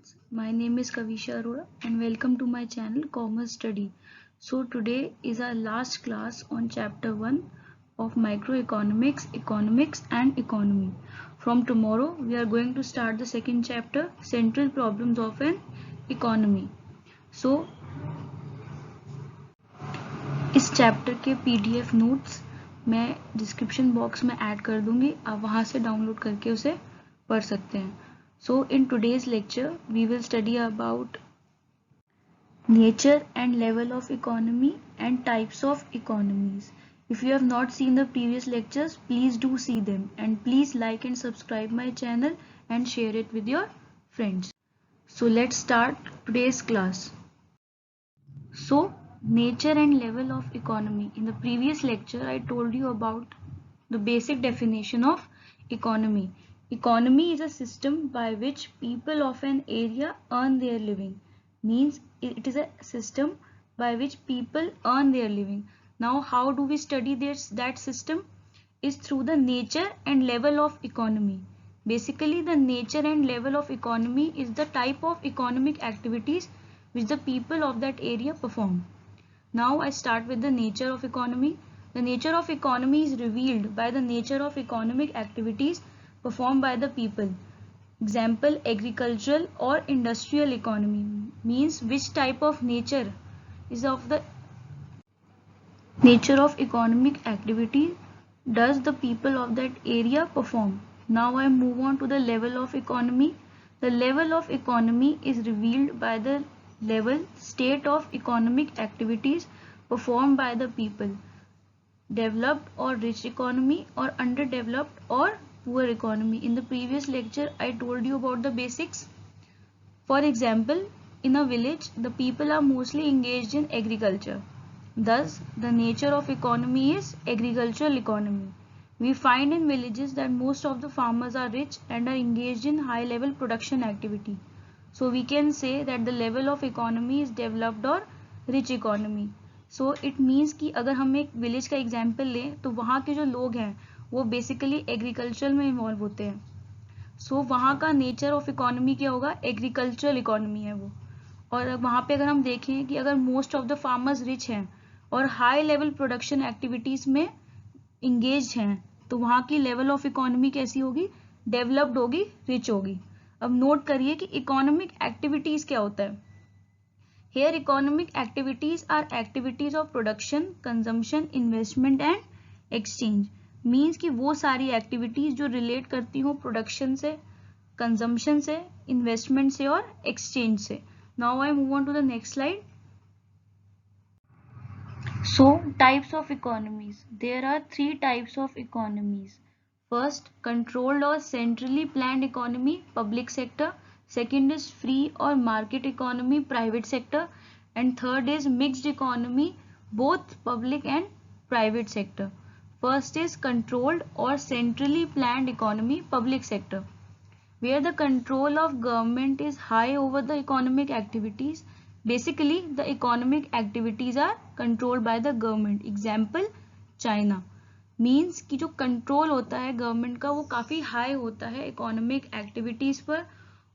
students, my name is Kavisha Arora and welcome to my channel Commerce Study. So today is our last class on chapter 1 of microeconomics, economics and economy. From tomorrow we are going to start the second chapter, central problems of an economy. So इस chapter के PDF notes मैं description box में add कर दूंगी, आप वहां से download करके उसे पढ़ सकते हैं. So in today's lecture we will study about nature and level of economy and types of economies. If you have not seen the previous lectures, please do see them and please like and subscribe my channel and share it with your friends. So let's start today's class. So nature and level of economy. In the previous lecture I told you about the basic definition of economy. Economy is a system by which people of an area earn their living. Means it is a system by which people earn their living. Now how do we study that system? Is through the nature and level of economy. Basically the nature and level of economy is the type of economic activities which the people of that area perform. Now I start with the nature of economy. The nature of economy is revealed by the nature of economic activities performed by the people. Example, agricultural or industrial economy means which type of nature is of the nature of economic activity does the people of that area perform. Now I move on to the level of economy. The level of economy is revealed by the level state of economic activities performed by the people. Developed or rich economy or underdeveloped or poor economy. In the previous lecture I told you about the basics. For example, in a village the people are mostly engaged in agriculture. Thus the nature of economy is agricultural economy. We find in villages that most of the farmers are rich and are engaged in high level production activity. So we can say that the level of economy is developed or rich economy. So it means कि अगर हम एक village का example लें तो वहाँ के जो लोग हैं वो बेसिकली एग्रीकल्चर में इन्वॉल्व होते हैं. सो वहाँ का नेचर ऑफ इकोनॉमी क्या होगा? एग्रीकल्चरल इकोनॉमी है वो. और वहाँ पे अगर हम देखें कि अगर most of the farmers rich हैं और हाई लेवल प्रोडक्शन एक्टिविटीज में इंगेज हैं तो वहाँ की लेवल ऑफ इकोनॉमी कैसी होगी? डेवलप्ड होगी, रिच होगी. अब नोट करिए कि इकोनॉमिक एक्टिविटीज क्या होता है. Here economic activities are activities of production, consumption, investment and exchange. Means कि वो सारी activities जो relate करती हो production से, consumption से, investment से और exchange से. Now I move on to the next slide. So types of economies. There are three types of economies. First, controlled or centrally planned economy, public sector. Second is free or market economy, private sector. And third is mixed economy, both public and private sector. First is controlled or centrally planned economy, public sector, where the control of government is high over the economic activities. Basically, the economic activities are controlled by the government. Example, China. Means कि जो control होता है government का वो काफ़ी high होता है economic activities पर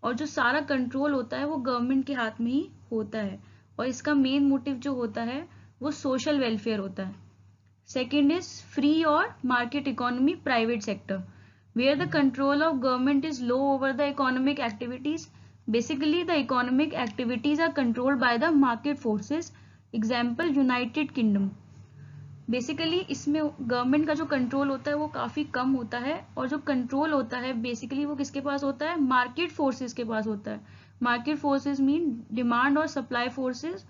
और जो सारा कंट्रोल होता है वो गवर्नमेंट के हाथ में ही होता है और इसका मेन मोटिव जो होता है वो सोशल वेलफेयर होता है. सेकेंड इज फ्री और market economy, private sector, where the control of government is low over the economic activities. Basically the economic activities are controlled by the market forces. Example, United Kingdom. Basically इसमें government का जो control होता है वो काफ़ी कम होता है और जो कंट्रोल होता है बेसिकली वो किसके पास होता है? मार्केट फोर्सेस के पास होता है. मार्केट फोर्सेस मीन डिमांड और सप्लाई फोर्सेस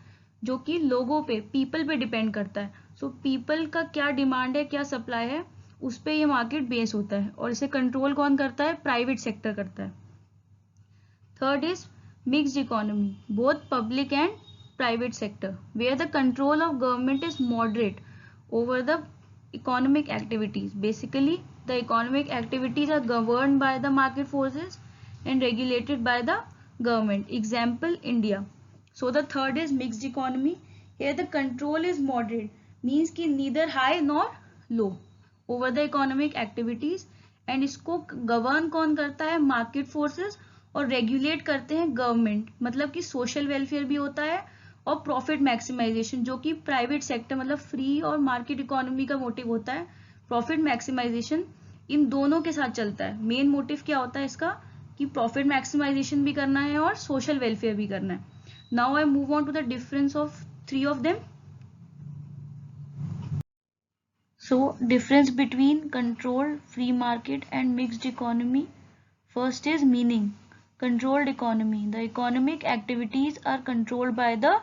जो कि लोगों पे, पीपल पे डिपेंड करता है. सो पीपल का क्या डिमांड है, क्या सप्लाई है, उस पे ये मार्केट बेस होता है और इसे कंट्रोल कौन करता है? प्राइवेट सेक्टर करता है. Third is mixed economy, both public and private sector, where the control of government is moderate over the economic activities. Basically the economic activities are governed by the market forces and regulated by the government. Example, India. So the third is mixed economy. Here the control is moderate, means कि neither high nor low over the economic activities and इसको govern कौन करता है? market forces और regulate करते हैं government, मतलब कि सोशल वेलफेयर भी होता है और प्रॉफिट मैक्सिमाइजेशन, जो कि प्राइवेट सेक्टर मतलब फ्री और मार्केट इकोनॉमी का मोटिव होता है। प्रॉफिट मैक्सिमाइजेशन इन दोनों के साथ चलता है। मेन मोटिव क्या होता है इसका कि प्रॉफिट मैक्सिमाइजेशन भी करना है और सोशल वेलफेयर भी करना है। Now I move on to the difference of three of them. So, difference between controlled, free market and mixed economy. First is meaning. Controlled economy. The economic activities are controlled by the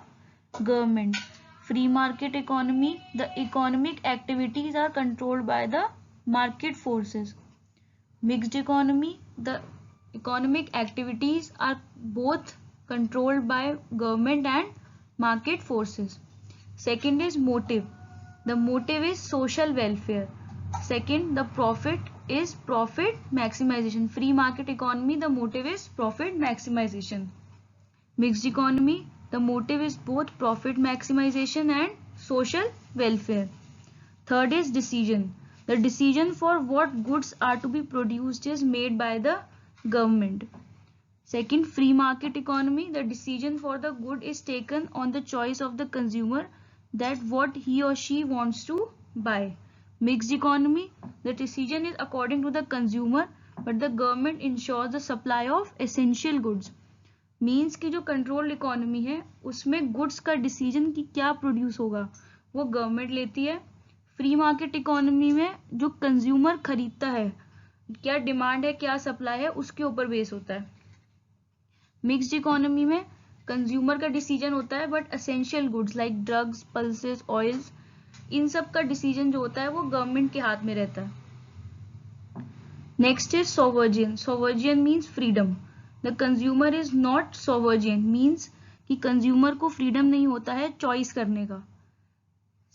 government. Free market economy. The economic activities are controlled by the market forces. Mixed economy. The economic activities are both controlled by government and market forces. Second is motive. The motive is social welfare. Second, the profit is profit maximization. Free market economy, the motive is profit maximization. Mixed economy, the motive is both profit maximization and social welfare. Third is decision. The decision for what goods are to be produced is made by the government. Second, free market economy, the decision for the good is taken on the choice of the consumer that what he or she wants to buy. Mixed economy, the decision is according to the consumer but the government ensures the supply of essential goods. Means कि जो controlled economy है उसमें goods का decision कि क्या produce होगा वो government लेती है। फ्री मार्केट इकोनॉमी में जो कंज्यूमर खरीदता है, क्या डिमांड है क्या सप्लाई है, उसके ऊपर बेस होता है। मिक्स्ड इकोनॉमी में कंज्यूमर का डिसीजन होता है but essential goods like drugs, pulses, oils, इन सब का डिसीजन जो होता है वो गवर्नमेंट के हाथ में रहता है। Next is sovereign. Sovereign means freedom. The consumer is not sovereign means कि कंज्यूमर को फ्रीडम नहीं होता है चॉइस करने का।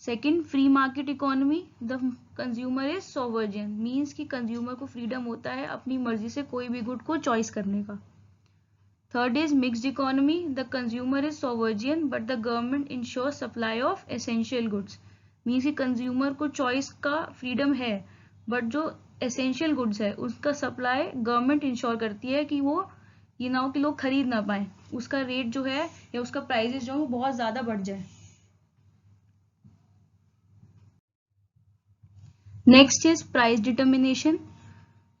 Second, free market economy, the consumer is sovereign means कि कंज्यूमर को फ्रीडम होता है अपनी मर्जी से कोई भी गुड को चॉइस करने का। Third is mixed economy. The consumer is sovereign but the government ensures supply of essential goods. Means कि कंज्यूमर को चॉइस का फ्रीडम है बट जो एसेंशियल गुड्स है उसका सप्लाई गवर्नमेंट इंश्योर करती है कि वो ये ना हो कि लोग खरीद ना पाए, उसका रेट जो है या उसका प्राइसेस जो है वो बहुत ज्यादा बढ़ जाए। Next is price determination.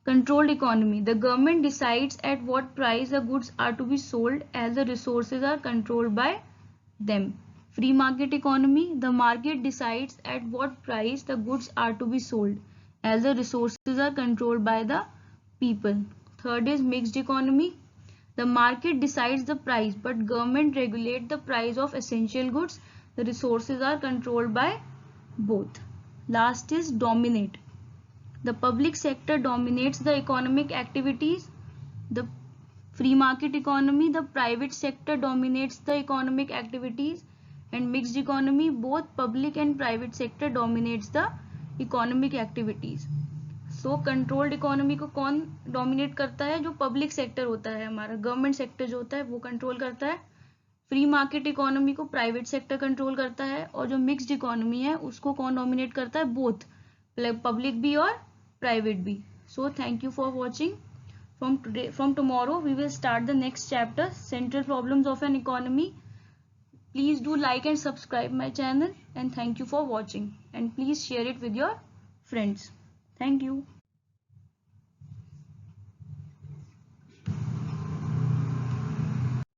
Controlled economy. The government decides at what price the goods are to be sold as the resources are controlled by them. Free market economy. The market decides at what price the goods are to be sold as the resources are controlled by the people. Third is mixed economy. The market decides the price but government regulate the price of essential goods. The resources are controlled by both. Last is dominate. The public sector dominates the economic activities. The free market economy, the private sector dominates the economic activities. And mixed economy, both public and private sector dominates the economic activities. So controlled economy को कौन dominate करता है? जो public sector होता है हमारा, government sector जो होता है वो control करता है। फ्री मार्केट इकोनॉमी को प्राइवेट सेक्टर कंट्रोल करता है और जो मिक्स्ड इकोनॉमी है उसको कौन डोमिनेट करता है? बोथ, पब्लिक भी और private B. So thank you for watching. From tomorrow we will start the next chapter, central problems of an economy. Please do like and subscribe my channel and thank you for watching and please share it with your friends. Thank you.